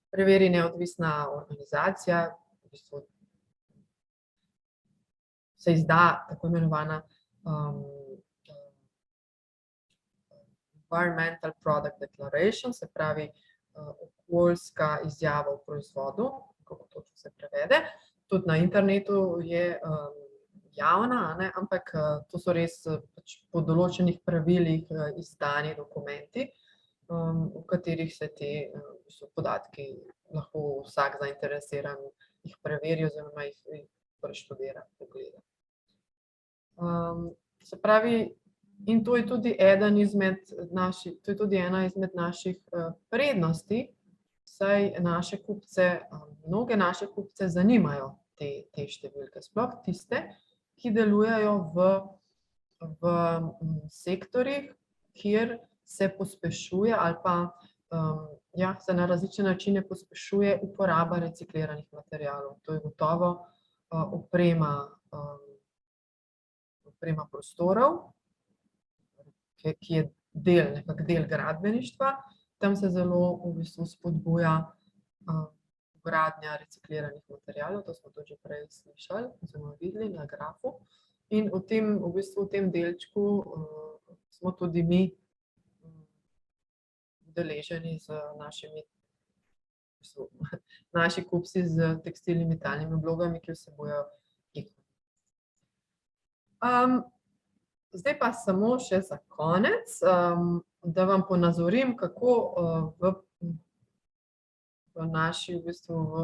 preveri neodvisna organizacija, v bistvu se izda tako imenovana Environmental Product Declaration, se pravi okoljska izjava o proizvodu, kako točno se prevede. Tudi na internetu je javna, ampak to so res po določenih pravilih izdani dokumenti, v katerih se te podatki lahko vsak zainteresiran jih preveri oziroma jih preštudira, pogleda. Se pravi, in to je tudi ena izmed naših prednosti, saj mnoge naše kupce zanimajo te številke, sploh tiste, ki delujejo v sektorjih, kjer se pospešuje ali pa se na različne načine pospešuje uporaba recikliranih materialov. To je gotovo oprema prostorov, ki je del gradbeništva. Tam se zelo v bistvu spodbuja vgradnja recikliranih materialov, to smo tudi že prej slišali, oziroma videli na grafu. In v tem delčku smo tudi mi udeleženi z naši kupci z tekstilnimi talnimi oblogami, ki vsebujejo Econil. Zdaj pa samo še za konec, da vam ponazorim, kako v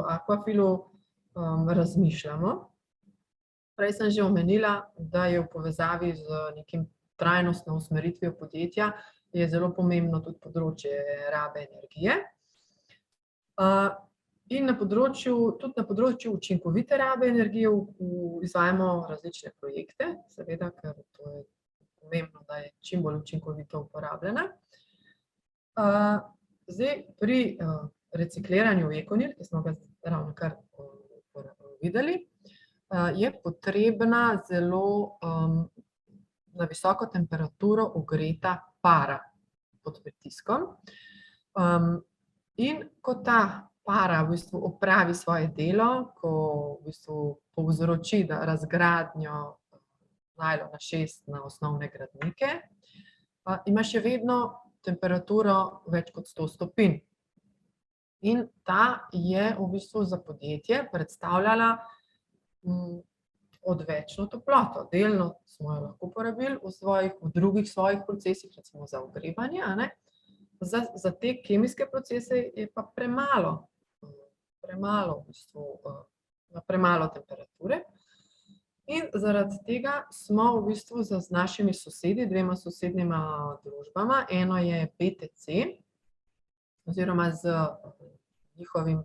Aquafilu razmišljamo. Prej sem že omenila, da je v povezavi z nekim trajnostno usmeritvijo podjetja je zelo pomembno tudi področje rabe energije. In tudi na področju učinkovite rabe energije izvajamo različne projekte, seveda, ker to je pomembno, da je čim bolj učinkovito uporabljena. Zdaj, pri recikliranju Econil, ki smo ga ravnokar videli, je potrebna zelo na visoko temperaturo ogreta para pod pritiskom. In ko ta para v bistvu opravi svoje delo, ko v bistvu povzroči razgradnjo najlona 6 na osnovne gradnike, ima še vedno temperaturo več kot 100 stopinj. In ta je v bistvu za podjetje predstavljala odvečno toploto. Delno smo jo lahko uporabili v drugih svojih procesih, recimo za ogrevanje, a ne. Za te kemijske procese je pa premalo v bistvu, premalo temperature. In zaradi tega smo v bistvu z našimi sosedi, dvema sosednjima družbama, eno je BTC, oziroma z njihovim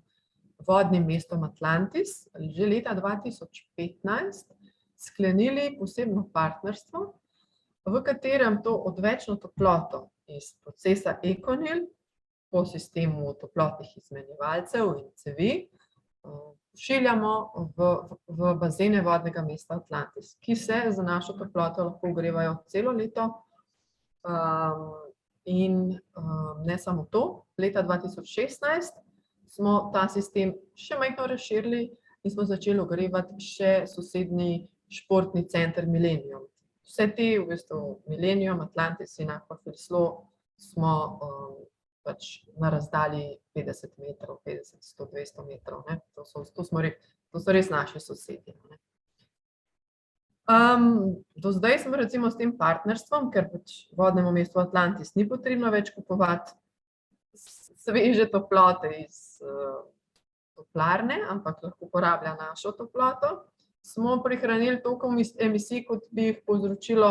vodnim mestom Atlantis, že leta 2015 sklenili posebno partnerstvo, v katerem to odvečno toploto iz procesa Econil po sistemu toplotnih izmenjevalcev in cevi pošiljamo v bazene vodnega mesta Atlantis, ki se za našo toploto lahko ogrevajo celo leto. In ne samo to, leta 2016 smo ta sistem še majhno razširili in smo začeli ogrevati še sosednji športni center Millennium. Vse te v bistvu Millennium, Atlantis in Aquafil smo pač na razdalji 50 metrov, 50, 100, 200 metrov, ne. To so res naši sosedje, ne. Do zdaj smo recimo s tem partnerstvom, ker pač vodnemu mestu Atlantis ni potrebno več kupovati sveže toplote iz toplarne, ampak lahko uporablja našo toploto, smo prihranili toliko emisij, kot bi jih povzročilo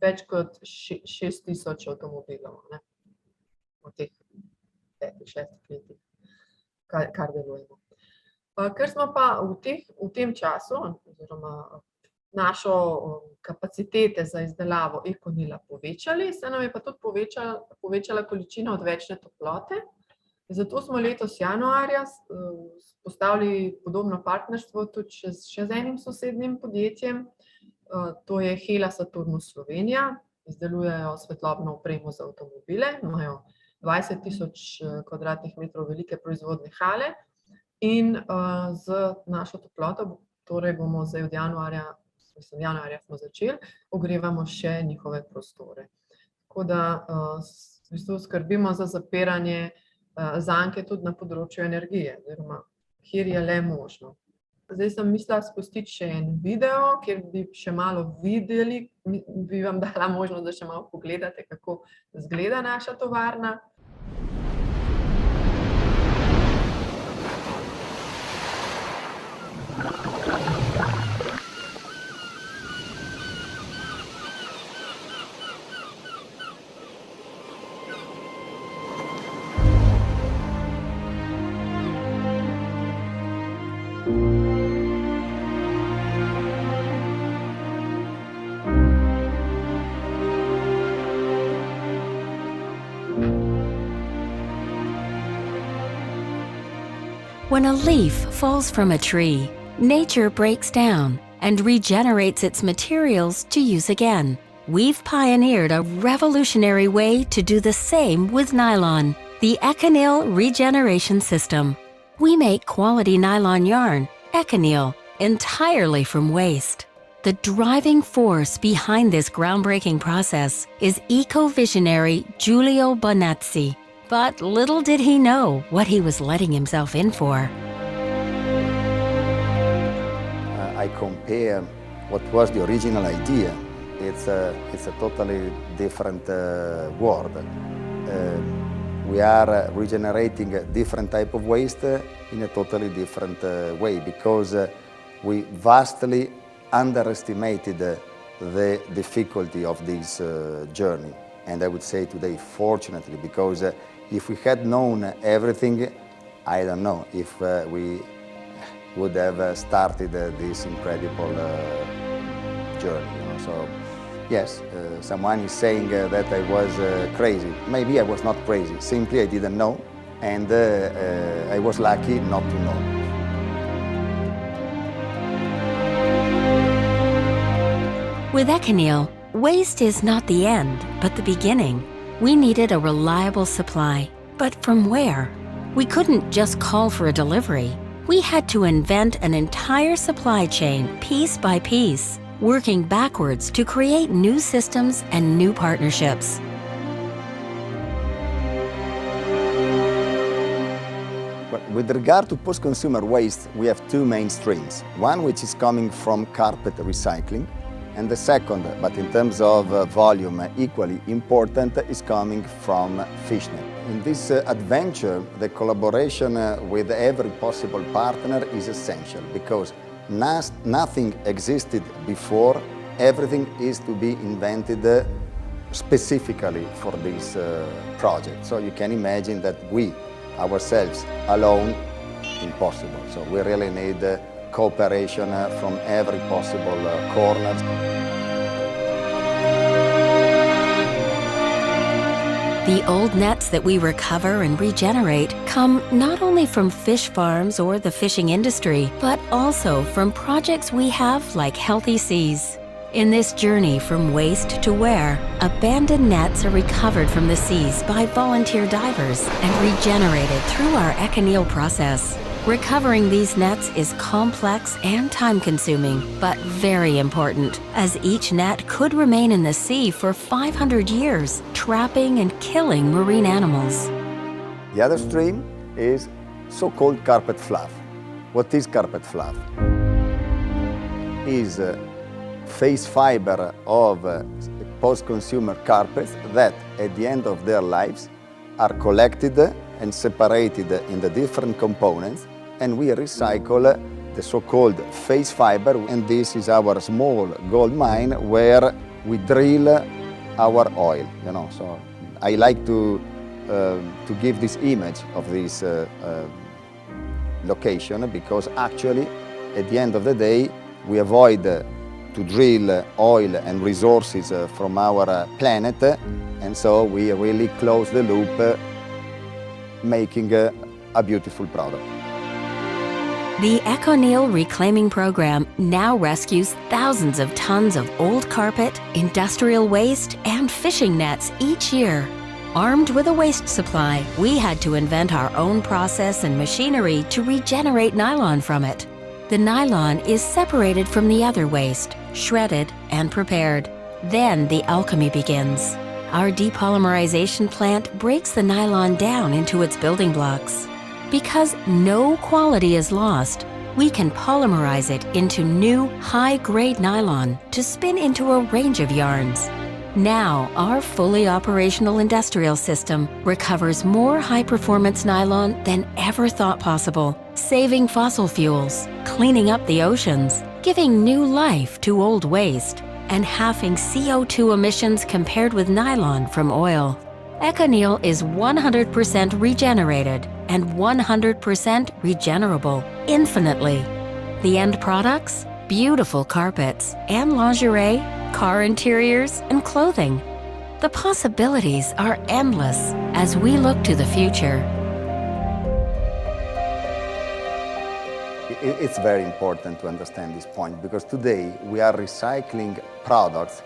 več kot 6000 avtomobilov, ne, v teh 5-6 letih, kar delujemo. Ker smo pa v tem času, oziroma našo kapacitete za izdelavo Econila povečali, se nam je pa tudi povečala količina odvečne toplote. Zato smo letos januarja postavili podobno partnerstvo tudi še z enim sosednjim podjetjem, to je Hella Saturnus Slovenija, izdelujejo svetlobno opremo za avtomobile, imajo 20 000 kvadratnih metrov velike proizvodne hale in z našo toploto, torej bomo zdaj od januarja smo začeli, ogrevamo še njihove prostore. Tako da v bistvu skrbimo za zapiranje zanke tudi na področju energije, oziroma kjer je le možno. Zdaj sem mislila spustiti še en video, kjer bi še malo videli, bi vam dala možnost, da še malo pogledate, kako izgleda naša tovarna. When a leaf falls from a tree, nature breaks down and regenerates its materials to use again. We've pioneered a revolutionary way to do the same with nylon, the Econil Regeneration System. We make quality nylon yarn, Econil, entirely from waste. The driving force behind this groundbreaking process is eco-visionary Giulio Bonazzi. But little did he know what he was letting himself in for. I compare what was the original idea. It's a totally different world. We are regenerating a different type of waste in a totally different way because we vastly underestimated the difficulty of this journey. and I would say today fortunately, because if we had known everything, I don't know if we would have started this incredible journey. So yes, someone is saying that I was crazy. Maybe I was not crazy, simply I didn't know, and I was lucky not to know. With Econil, waste is not the end, but the beginning. We needed a reliable supply. But from where? We couldn't just call for a delivery. We had to invent an entire supply chain, piece by piece, working backwards to create new systems and new partnerships. But with regard to post-consumer waste, we have two main streams. One which is coming from carpet recycling, and the second, but in terms of volume equally important, is coming from fishnet. In this adventure, the collaboration with every possible partner is essential, because nothing existed before. Everything is to be invented specifically for this project. So you can imagine that we, ourselves, alone, impossible. So we really need cooperation from every possible corner. The old nets that we recover and regenerate come not only from fish farms or the fishing industry, but also from projects we have like Healthy Seas. In this journey from waste to where, abandoned nets are recovered from the seas by volunteer divers and regenerated through our Econil process. Recovering these nets is complex and time-consuming, but very important, as each net could remain in the sea for 500 years, trapping and killing marine animals. The other stream is so-called carpet fluff. What is carpet fluff? Is face fiber of post-consumer carpets that, at the end of their lives, are collected and separated in the different components, and we recycle the so-called face fiber, and this is our small gold mine where we drill our oil. So I like to give this image of this location, because actually, at the end of the day, we avoid to drill oil and resources from our planet, and so we really close the loop, making a beautiful product. The Econil Reclaiming Program now rescues thousands of tons of old carpet, industrial waste, and fishing nets each year. Armed with a waste supply, we had to invent our own process and machinery to regenerate nylon from it. The nylon is separated from the other waste, shredded and prepared. Then the alchemy begins. Our depolymerization plant breaks the nylon down into its building blocks. Because no quality is lost, we can polymerize it into new, high-grade nylon to spin into a range of yarns. Now, our fully operational industrial system recovers more high-performance nylon than ever thought possible, saving fossil fuels, cleaning up the oceans, giving new life to old waste, and halving CO2 emissions compared with nylon from oil. Econil is 100% regenerated and 100% regenerable infinitely. The end products? Beautiful carpets and lingerie, car interiors, and clothing. The possibilities are endless as we look to the future. It's very important to understand this point, because today we are recycling products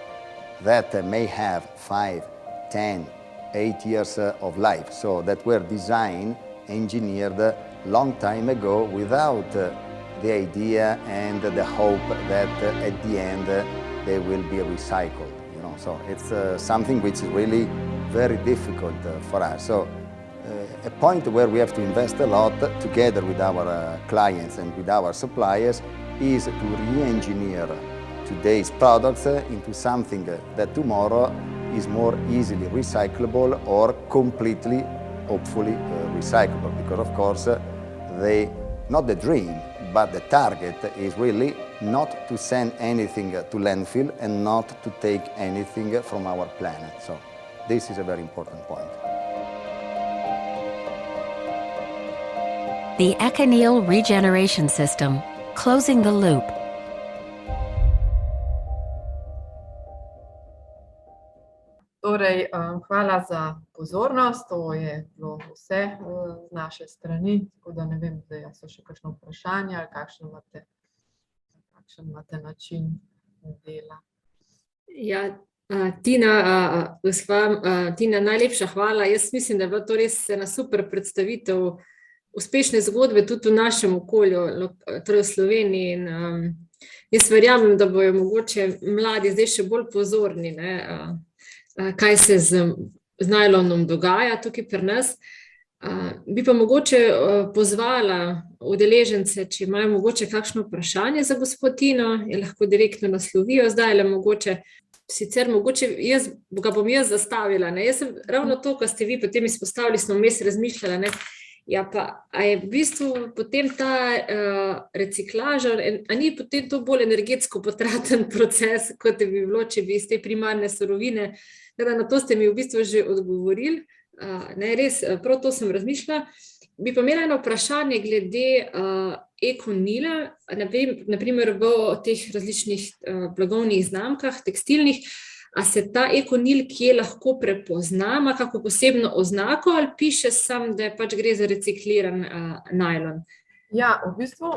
that may have 5, 10, 8 years of life, so that were designed, engineered long time ago without the idea and the hope that at the end they will be recycled. So it's something which is really very difficult for us. So a point where we have to invest a lot together with our clients and with our suppliers is to re-engineer today's products into something that tomorrow is more easily recyclable or completely, hopefully, recyclable. Because of course, not the dream, but the target is really not to send anything to landfill and not to take anything from our planet. So This is a very important point. The Econil regeneration system, closing the loop. Torej, hvala za pozornost, to je bilo vse z naše strani, tako da ne vem, da so še kakšno vprašanje ali kakšen imate način dela. Ja, Tina, najlepša hvala. Jaz mislim, da je bila to res ena super predstavitev uspešne zgodbe tudi v našem okolju, torej v Sloveniji. In, jaz verjamem, da bojo mogoče mladi zdaj še bolj pozorni, kaj se z najlonom dogaja tukaj pri nas. Bi pa mogoče pozvala udeležence, če imajo mogoče kakšno vprašanje za gospod Tino, je lahko direktno naslovijo zdaj, sicer mogoče ga bom jaz zastavila. Jaz sem ravno to, kar ste vi potem izpostavili, smo vmes razmišljala, ja pa, a je v bistvu potem ta reciklaža, a ni potem to bolj energetsko potraten proces, kot bi bilo, če bi iz te primarne surovine. Na to ste mi v bistvu že odgovorili. Res, prav to sem razmišljala. Bi pa imela eno vprašanje glede Econila, naprimer v teh različnih blagovnih znamkah, tekstilnih. A se ta Econil kje lahko prepozna, ima kako posebno oznako ali piše sam, da pač gre za recikliran najlon? Ja, v bistvu,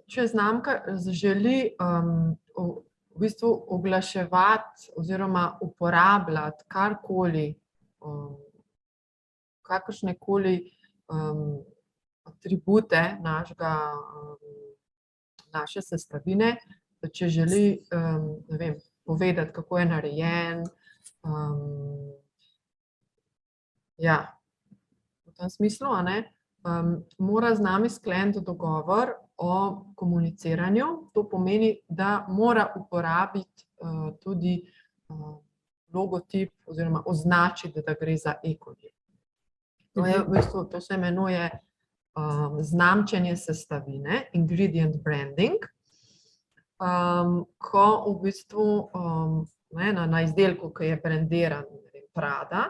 če znamka želi v bistvu oglaševati oziroma uporabljati karkoli, kakršnekoli atribute naše sestavine, če želi, ne vem, povedati, kako je narejen, ja, v tem smislu, mora z nami skleniti dogovor o komuniciranju. To pomeni, da mora uporabiti tudi logotip oziroma označiti, da gre za Econil. To se imenuje znamčenje sestavine, ingredient branding, ko v bistvu na izdelku, ki je brandiran Prada,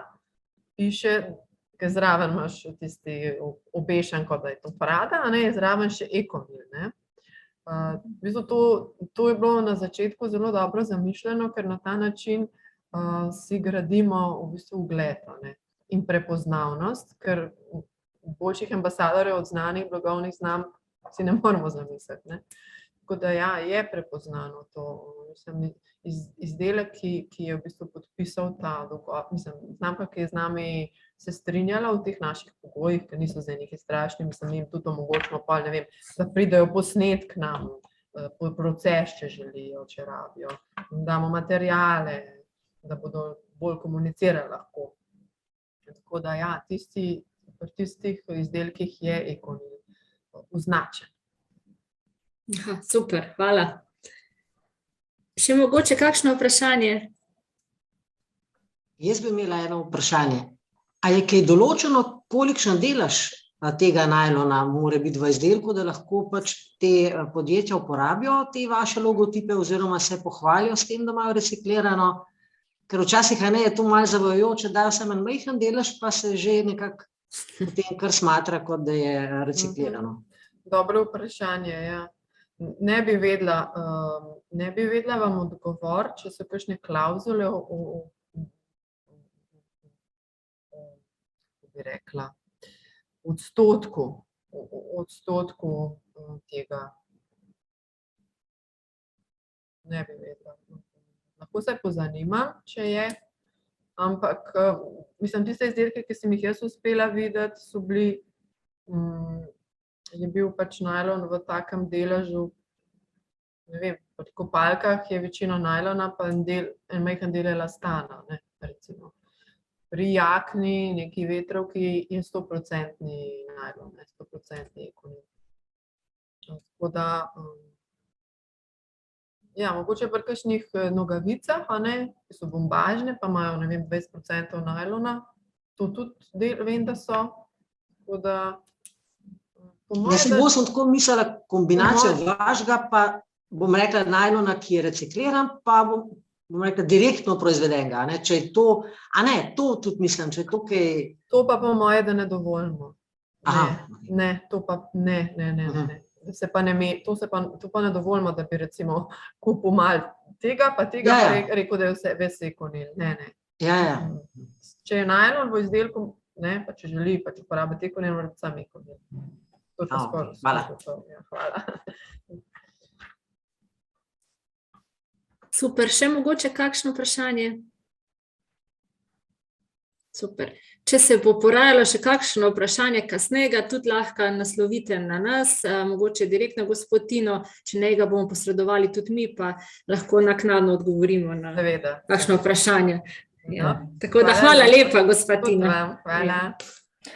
piše, ker zraven imaš tisti obešenko, da je to Prada, zraven še Econil. V bistvu to je bilo na začetku zelo dobro zamišljeno, ker na ta način si gradimo v bistvu ugled in prepoznavnost, ker boljših ambasadorjev od znanih blagovnih znamk si ne moremo zamisliti. Tako da ja, je prepoznano to. Izdelek, ki je v bistvu podpisal ta dogovor, znamka, ki je z nami se strinjala v teh naših pogojih, ker niso zdaj nekaj strašni, jim tudi omogočimo, da pridejo posnet k nam, proces, če želijo, če rabijo, damo materiale, da bodo bolj komunicirali lahko. Tako da ja, pri tistih izdelkih je Econil označen. Super, hvala. Še mogoče kakšno vprašanje? Jaz bi imela eno vprašanje. A je kaj določeno, kolikšen delež tega najlona mora biti v izdelku, da lahko pač te podjetja uporabijo te vaše logotipe oziroma se pohvalijo s tem, da imajo reciklirano? Ker včasih je to malo zavajajoče, dajo samo en majhen delež, pa se že nekako potem kar smatra, kot da je reciklirano. Dobro vprašanje, ja. Ne bi vedela vam odgovor, če so kakšne klavzule bi rekla, odstotku tega. Ne bi vedela. Lahko se pozanimam, če je, ampak tiste izdelke, ki sem jih jaz uspela videti, so bili, je bil pač najlon v takem deležu, ne vem, pri kopalkah je večino najlona, pa en majhen del elastana, recimo. Pri jakni, neki vetrovki je 100% najlon, 100% Econil. Tako da, ja, mogoče pri kakšnih nogavicah, ki so bombažne, pa imajo, ne vem, 20% najlona, to tudi vem, da so, tako da Sem tako mislila kombinacijo vašega, pa bom rekla najlona, ki je recikliran, pa bomo rekli, direktno proizvedenega, ne? Če je to, a ne, to tudi mislim, če je to, kaj... To pa po moje, da ne dovolimo. Aha. Ne, to pa ne. To pa ne dovolimo, da bi recimo kupil malo tega, pa tega, pa rekel, da je vse ves ekonil. Ne. Ja. Če je najlon v izdelku, ne, pa če želi, pa če uporabiti ekonil, mora biti sam ekonil. Hvala. Hvala. Super, še mogoče kakšno vprašanje? Super. Če se bo porajalo še kakšno vprašanje kasneje, tudi lahko naslovite na nas, mogoče direktno gospod Tino, če ne ga bomo posredovali tudi mi, pa lahko naknadno odgovorimo na kakšno vprašanje. Ja. Tako da hvala lepa, gospa Tina. Hvala.